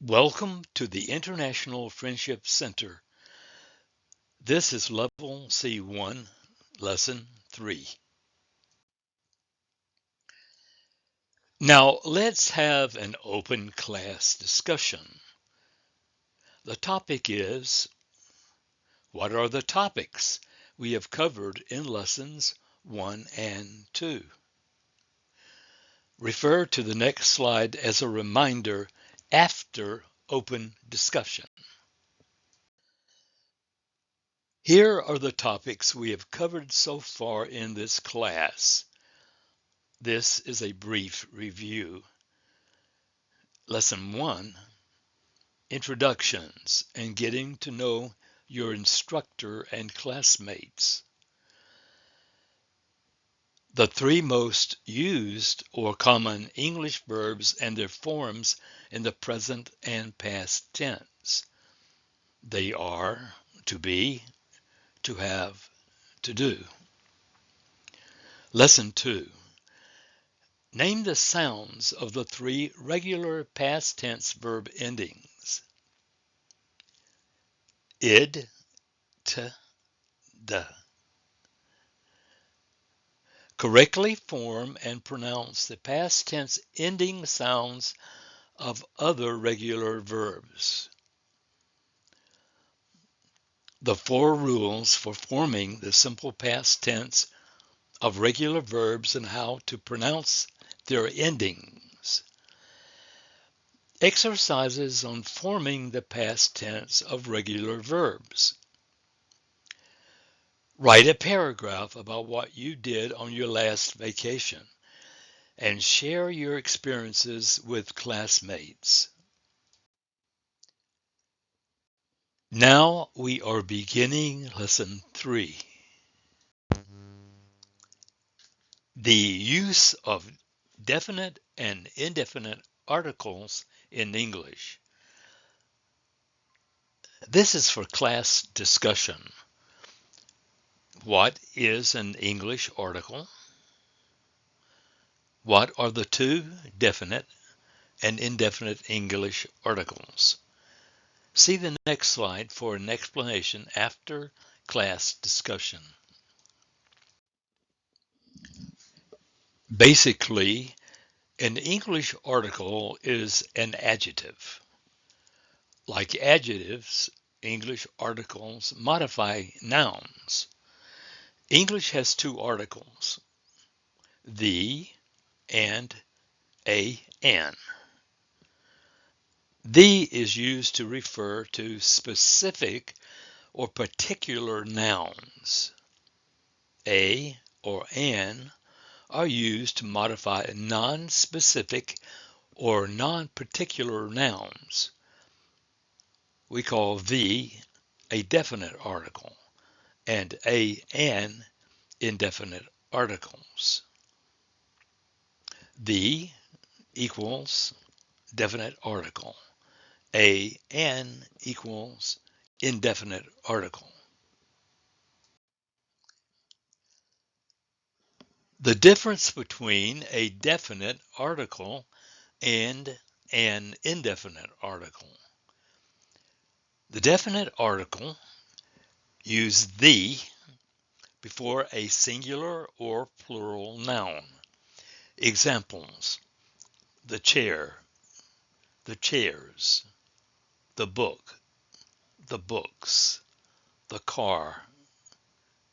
Welcome to the International Friendship Center. This is Level C1, Lesson 3. Now let's have an open class discussion. The topic is, what are the topics we have covered in Lessons 1 and 2? Refer to the next slide as a reminder after open discussion. Here are the topics we have covered so far in this class. This is a brief review. Lesson 1, Introductions and Getting to Know Your Instructor and Classmates. The three most used or common English verbs and their forms in the present and past tense. They are to be, to have, to do. Lesson 2. Name the sounds of the three regular past tense verb endings. Id, t, d. Correctly form and pronounce the past tense ending sounds of other regular verbs. The 4 rules for forming the simple past tense of regular verbs and how to pronounce their endings. Exercises on forming the past tense of regular verbs. Write a paragraph about what you did on your last vacation and share your experiences with classmates. Now we are beginning Lesson 3. The use of definite and indefinite articles in English. This is for class discussion. What is an English article? What are the two definite and indefinite English articles? See the next slide for an explanation after class discussion. Basically, an English article is an adjective. Like adjectives, English articles modify nouns. English has 2 articles, the and a an. The is used to refer to specific or particular nouns. A or an are used to modify non-specific or non-particular nouns. We call the a definite article and an indefinite articles. The equals definite article. An equals indefinite article. The difference between a definite article and an indefinite article. The definite article use the before a singular or plural noun. Examples: the chair, the chairs, the book, the books, the car,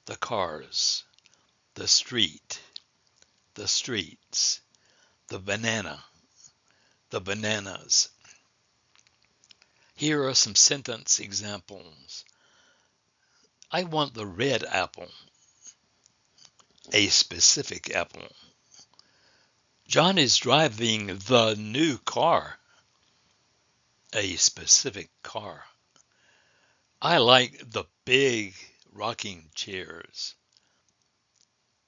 the cars, the street, the streets, the banana, the bananas. Here are some sentence examples. I want the red apple, a specific apple. John is driving the new car, a specific car. I like the big rocking chairs,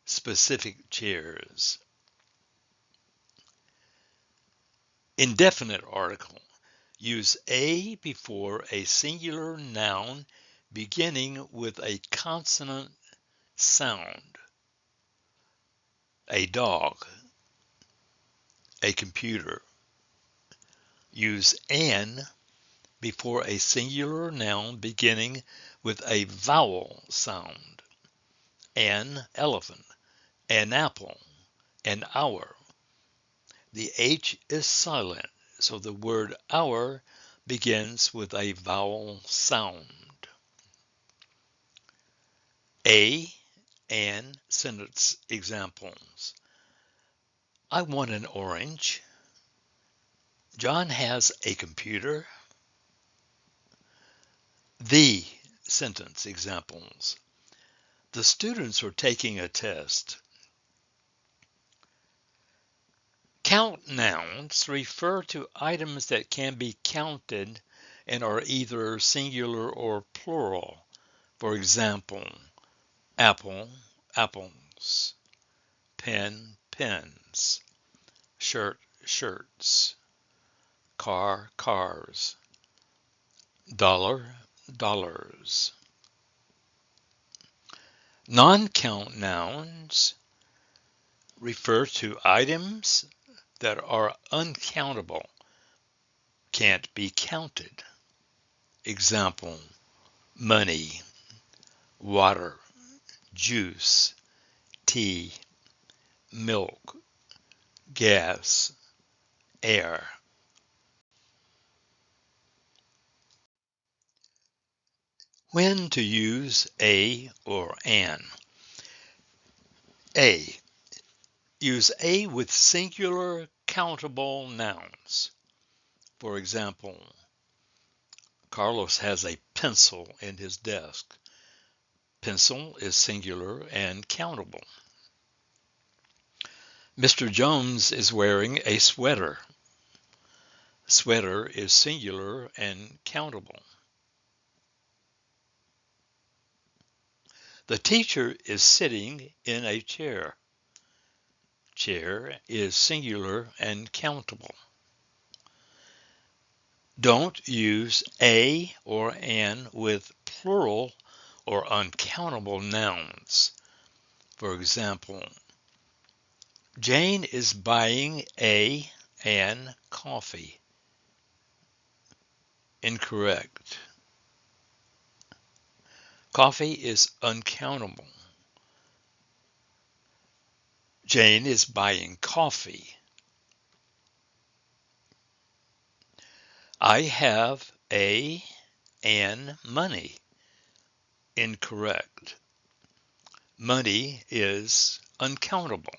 specific chairs. Indefinite article. Use a before a singular noun beginning with a consonant sound. A dog, a computer. use an before a singular noun beginning with a vowel sound. An elephant, an apple, an hour. The H is silent, so the word hour begins with a vowel sound. A and sentence examples. I want an orange. John has a computer. The sentence examples. The students are taking a test. Count nouns refer to items that can be counted and are either singular or plural. For example, apple, apples, pen, pens, shirt, shirts, car, cars, dollar, dollars. Non-count nouns refer to items that are uncountable, can't be counted. Example, money, water, juice, tea, milk, gas, air. When to use a or an. A. Use a with singular countable nouns. For example, Carlos has a pencil in his desk. Pencil is singular and countable. Mr. Jones is wearing a sweater. Sweater is singular and countable. The teacher is sitting in a chair. Chair is singular and countable. Don't use a or an with plural or uncountable nouns. For example, Jane is buying an coffee. Incorrect. Coffee is uncountable. Jane is buying coffee. I have an money. Incorrect. Money is uncountable.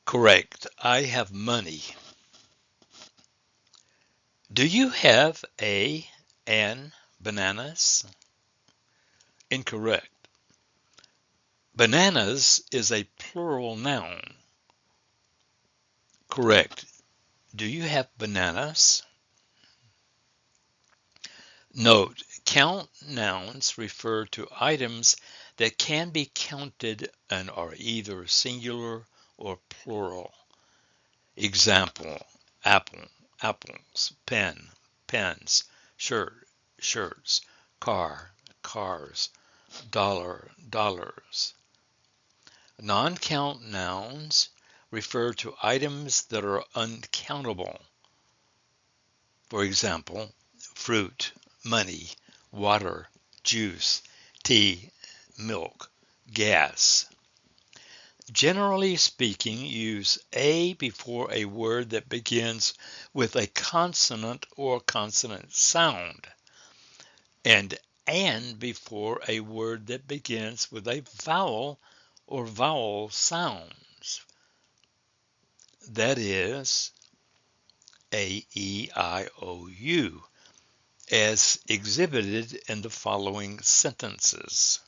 Correct. I have money. Do you have an bananas? Incorrect. Bananas is a plural noun. Correct. Do you have bananas? Note, count nouns refer to items that can be counted and are either singular or plural. Example, apple, apples, pen, pens, shirt, shirts, car, cars, dollar, dollars. Non-count nouns refer to items that are uncountable. For example, fruit, money, water, juice, tea, milk, gas. Generally speaking, use a before a word that begins with a consonant or consonant sound, and an before a word that begins with a vowel or vowel sounds. That is, a, e, I, o, u, as exhibited in the following sentences.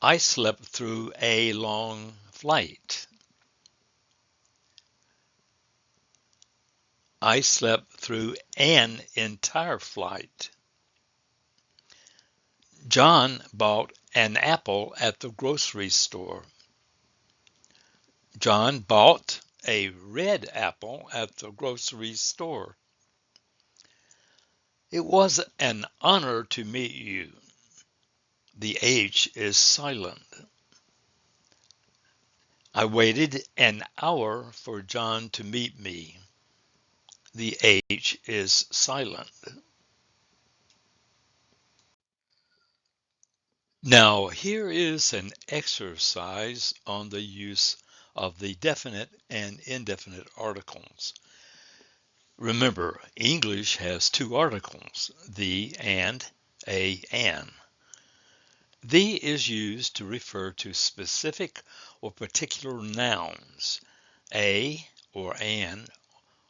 I slept through a long flight. I slept through an entire flight. John bought an apple at the grocery store. John bought a red apple at the grocery store. It was an honor to meet you. The H is silent. I waited an hour for John to meet me. The H is silent. Now, here is an exercise on the use of the definite and indefinite articles. Remember, English has two articles, the and, a an. The is used to refer to specific or particular nouns. A or an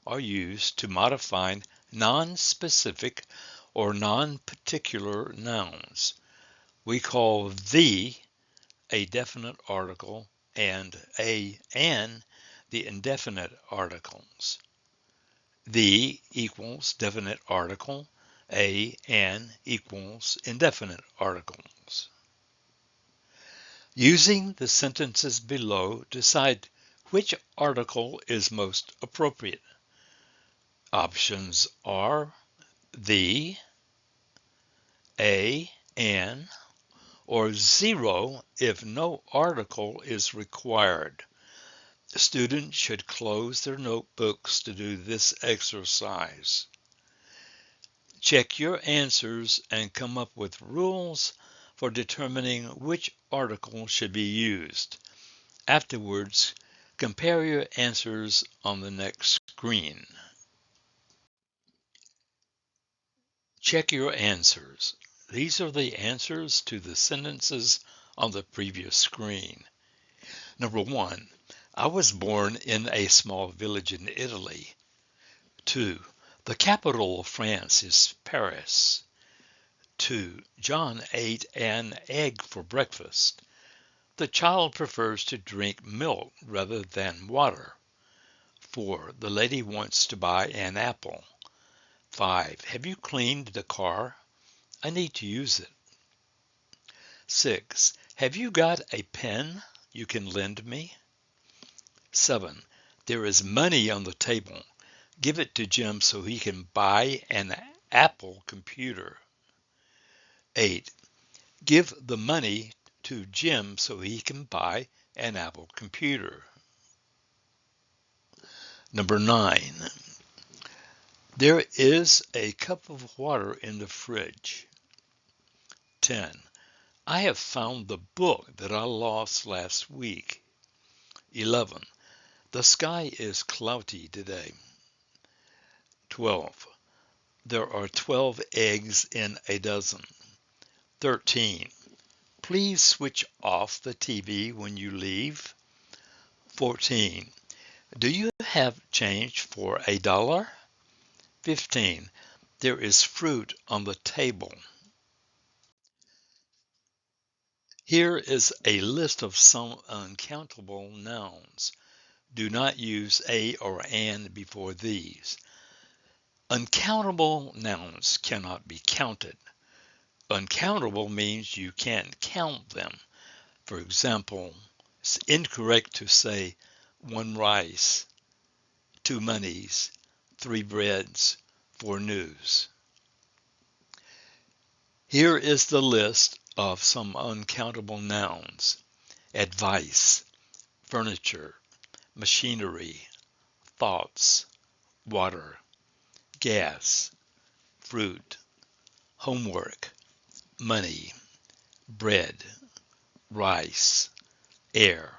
are used to modify non-specific or non-particular nouns. We call the a definite article and a an the indefinite articles. The equals definite article, a an equals indefinite articles. Using the sentences below, decide which article is most appropriate. Options are the, a, an, or zero if no article is required. Students should close their notebooks to do this exercise. Check your answers and come up with rules for determining which article should be used. Afterwards, compare your answers on the next screen. Check your answers. These are the answers to the sentences on the previous screen. Number 1. I was born in a small village in Italy. 2. The capital of France is Paris. 2. John ate an egg for breakfast. The child prefers to drink milk rather than water. 4. The lady wants to buy an apple. 5. Have you cleaned the car? I need to use it. 6. Have you got a pen you can lend me? 7. There is money on the table. Give it to Jim so he can buy an Apple computer. 8. Give the money to Jim so he can buy an Apple computer. Number 9. There is a cup of water in the fridge. 10. I have found the book that I lost last week. 11. The sky is cloudy today. 12. There are 12 eggs in a dozen. 13. Please switch off the TV when you leave. 14. Do you have change for $1? 15. There is fruit on the table. Here is a list of some uncountable nouns. Do not use a or an before these. Uncountable nouns cannot be counted. Uncountable means you can't count them. For example, it's incorrect to say 1 rice, 2 monies, 3 breads, 4 news. Here is the list of some uncountable nouns: advice, furniture, machinery, thoughts, water, gas, fruit, homework, money, bread, rice, air,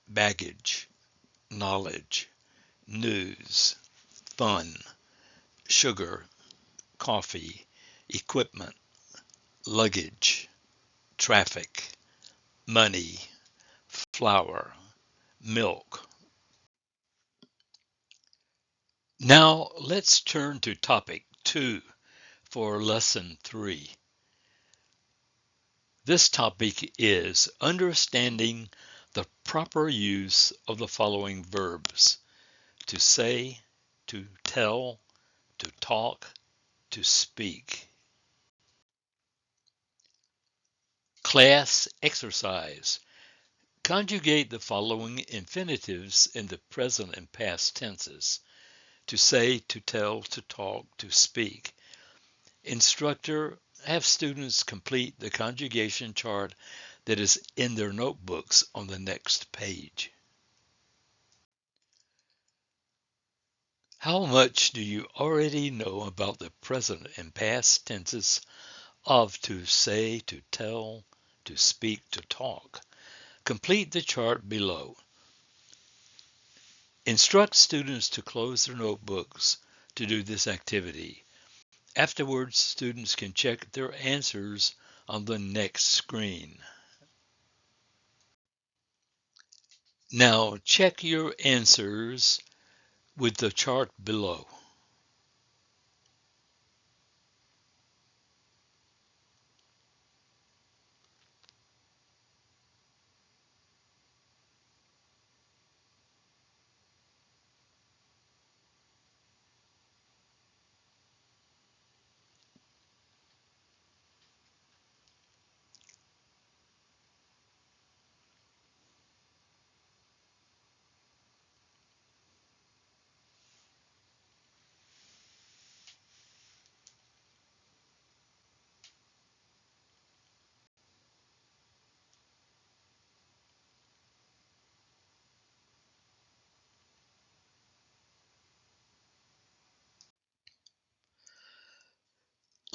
baggage, knowledge, news, fun, sugar, coffee, equipment, luggage, traffic, money, flour, milk. Now let's turn to topic 2 for lesson 3. This topic is understanding the proper use of the following verbs: to say, to tell, to talk, to speak. Class exercise. Conjugate the following infinitives in the present and past tenses: to say, to tell, to talk, to speak. Instructor, have students complete the conjugation chart that is in their notebooks on the next page. How much do you already know about the present and past tenses of to say, to tell, to speak, to talk? Complete the chart below. Instruct students to close their notebooks to do this activity. Afterwards, students can check their answers on the next screen. Now check your answers with the chart below.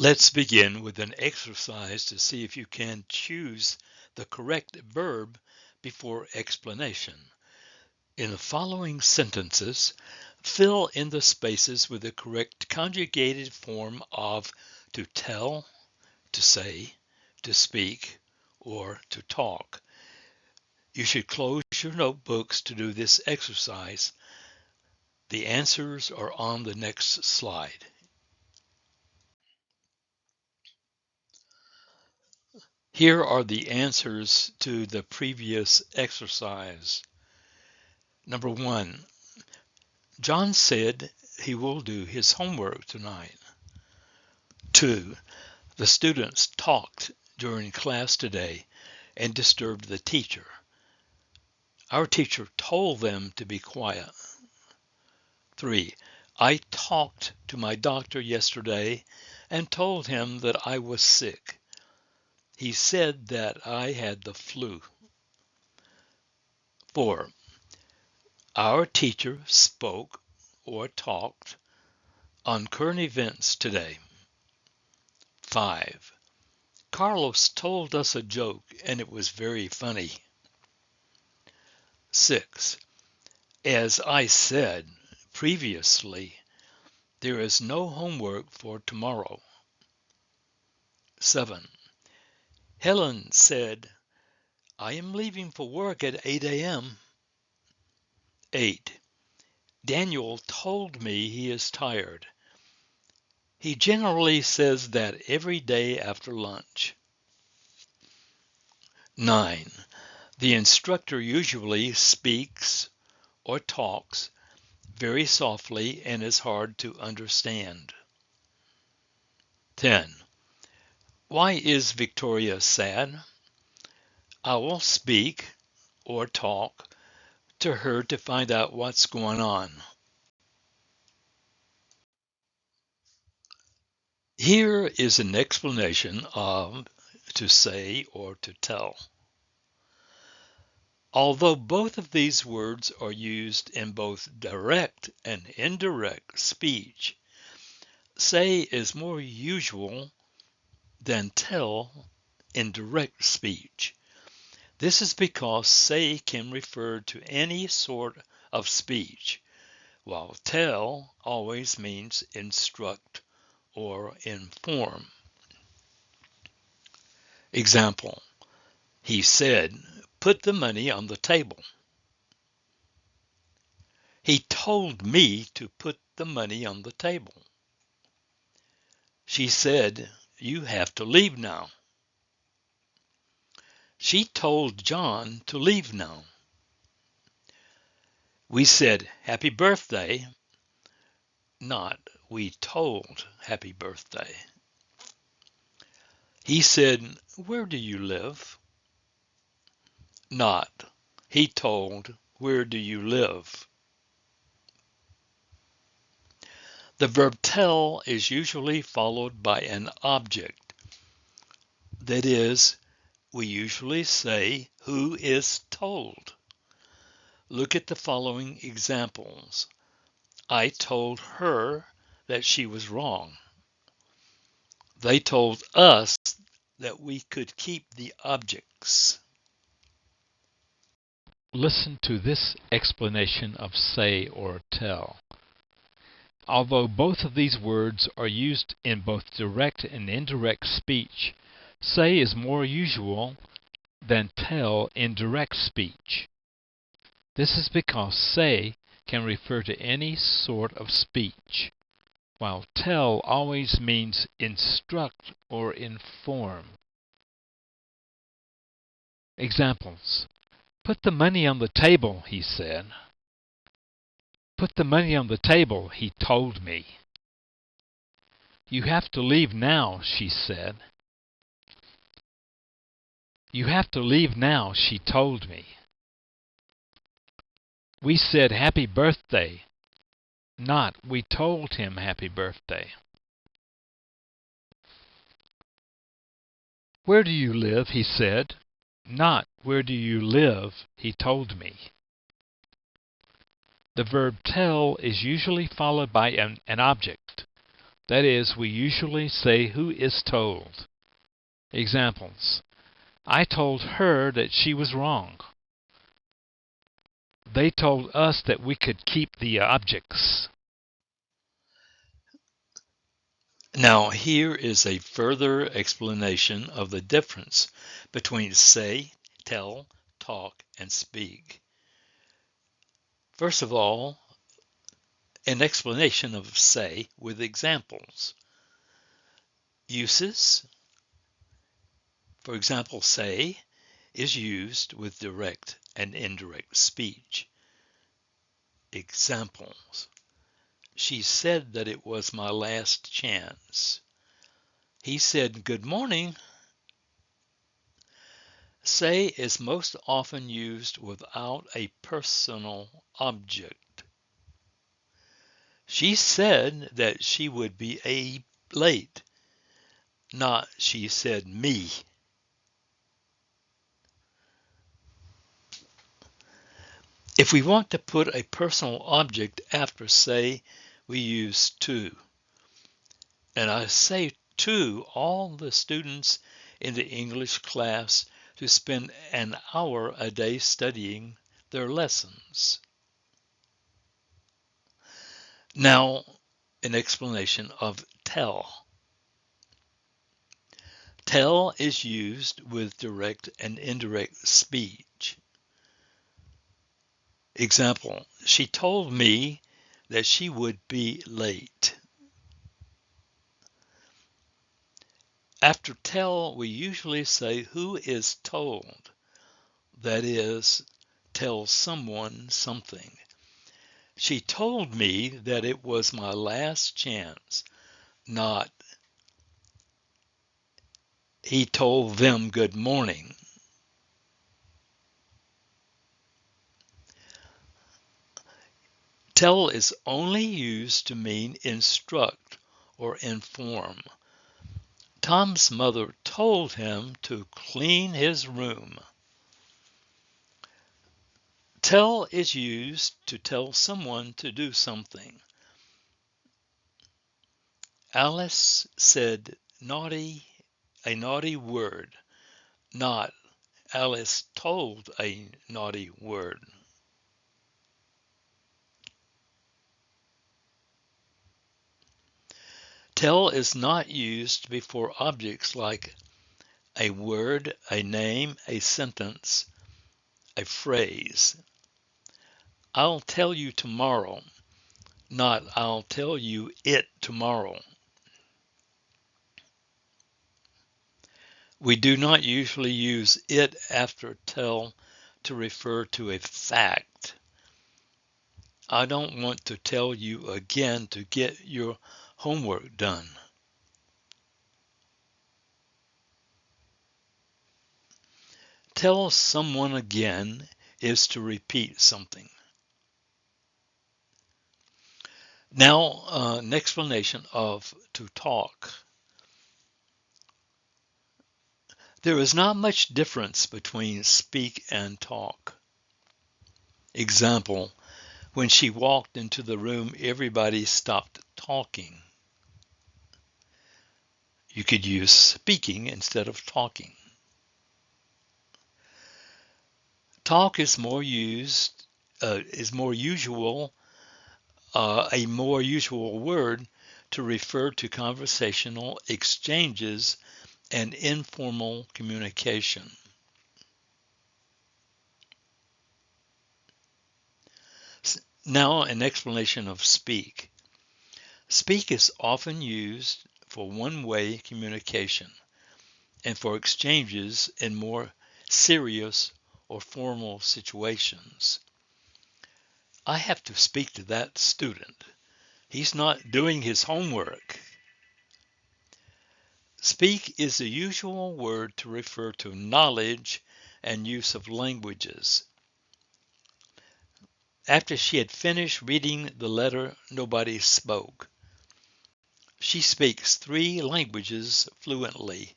Let's begin with an exercise to see if you can choose the correct verb before explanation. In the following sentences, fill in the spaces with the correct conjugated form of to tell, to say, to speak, or to talk. You should close your notebooks to do this exercise. The answers are on the next slide. Here are the answers to the previous exercise. Number 1, John said he will do his homework tonight. 2, the students talked during class today and disturbed the teacher. Our teacher told them to be quiet. 3, I talked to my doctor yesterday and told him that I was sick. He said that I had the flu. 4, our teacher spoke or talked on current events today. 5, Carlos told us a joke and it was very funny. 6, as I said previously, there is no homework for tomorrow. 7, Helen said, I am leaving for work at 8 a.m. 8, Daniel told me he is tired. He generally says that every day after lunch. 9, the instructor usually speaks or talks very softly and is hard to understand. 10, why is Victoria sad? I will speak or talk to her to find out what's going on. Here is an explanation of to say or to tell. Although both of these words are used in both direct and indirect speech, say is more usual than tell in direct speech. This is because say can refer to any sort of speech, while tell always means instruct or inform. Example, he said, put the money on the table. He told me to put the money on the table. She said, you have to leave now. She told John to leave now. We said, happy birthday, not we told happy birthday. He said, where do you live? Not he told, where do you live? The verb tell is usually followed by an object. That is, we usually say who is told. Look at the following examples. I told her that she was wrong. They told us that we could keep the objects. Listen to this explanation of say or tell. Although both of these words are used in both direct and indirect speech, say is more usual than tell in direct speech. This is because say can refer to any sort of speech, while tell always means instruct or inform. Examples. Put the money on the table, he said. Put the money on the table, he told me. You have to leave now, she said. You have to leave now, she told me. We said happy birthday, not we told him happy birthday. Where do you live, he said, not where do you live, he told me. The verb tell is usually followed by an object. That is, we usually say who is told. Examples. I told her that she was wrong. They told us that we could keep the objects. Now, here is a further explanation of the difference between say, tell, talk, and speak. First of all, an explanation of say with examples. Uses. For example, say is used with direct and indirect speech. Examples. She said that it was my last chance. He said, good morning. Say is most often used without a personal object. She said that she would be late, not she said me. If we want to put a personal object after say, we use to. And I say to all the students in the English class to spend an hour a day studying their lessons. Now, an explanation of tell. Tell is used with direct and indirect speech. Example, she told me that she would be late. After tell, we usually say who is told. That is, tell someone something. She told me that it was my last chance, not he told them good morning. Tell is only used to mean instruct or inform. Tom's mother told him to clean his room. Tell is used to tell someone to do something. Alice said a naughty word, not Alice told a naughty word. Tell is not used before objects like a word, a name, a sentence, a phrase. I'll tell you tomorrow, not I'll tell you it tomorrow. We do not usually use it after tell to refer to a fact. I don't want to tell you again to get your homework done. Tell someone again is to repeat something. Now, an explanation of to talk. There is not much difference between speak and talk. Example, when she walked into the room, everybody stopped talking. You could use speaking instead of talking. Talk is more used, is more usual, a more usual word to refer to conversational exchanges and informal communication. Now, an explanation of speak. Speak is often used for one-way communication and for exchanges in more serious or formal situations. I have to speak to that student. He's not doing his homework. Speak is the usual word to refer to knowledge and use of languages. After she had finished reading the letter, nobody spoke. She speaks 3 languages fluently.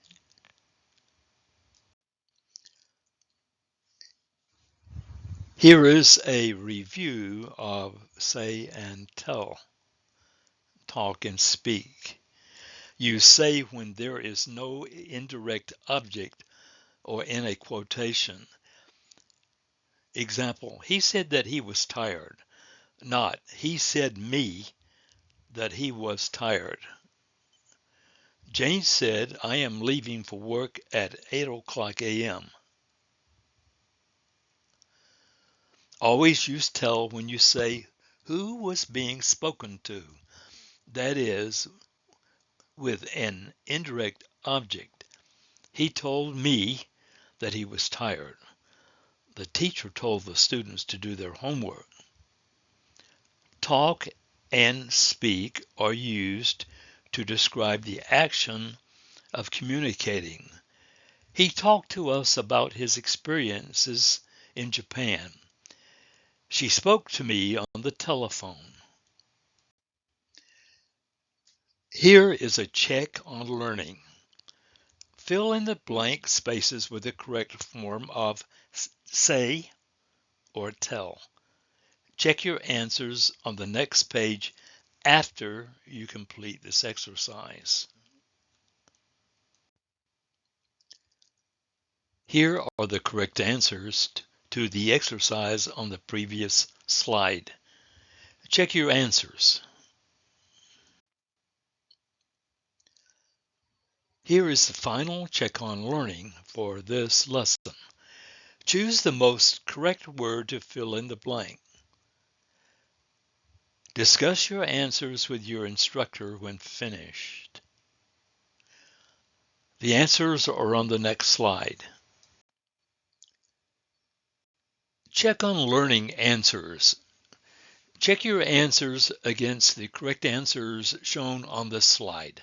Here is a review of say and tell, talk and speak. Use say when there is no indirect object or in a quotation. Example, he said that he was tired, not he said me that he was tired. Jane said, I am leaving for work at 8 o'clock a.m. Always use tell when you say who was being spoken to, that is, with an indirect object. He told me that he was tired. The teacher told the students to do their homework. Talk and speak are used to describe the action of communicating. He talked to us about his experiences in Japan. She spoke to me on the telephone. Here is a check on learning. Fill in the blank spaces with the correct form of say or tell. Check your answers on the next page after you complete this exercise. Here are the correct answers to the exercise on the previous slide. Check your answers. Here is the final check on learning for this lesson. Choose the most correct word to fill in the blank. Discuss your answers with your instructor when finished. The answers are on the next slide. Check on learning answers. Check your answers against the correct answers shown on this slide.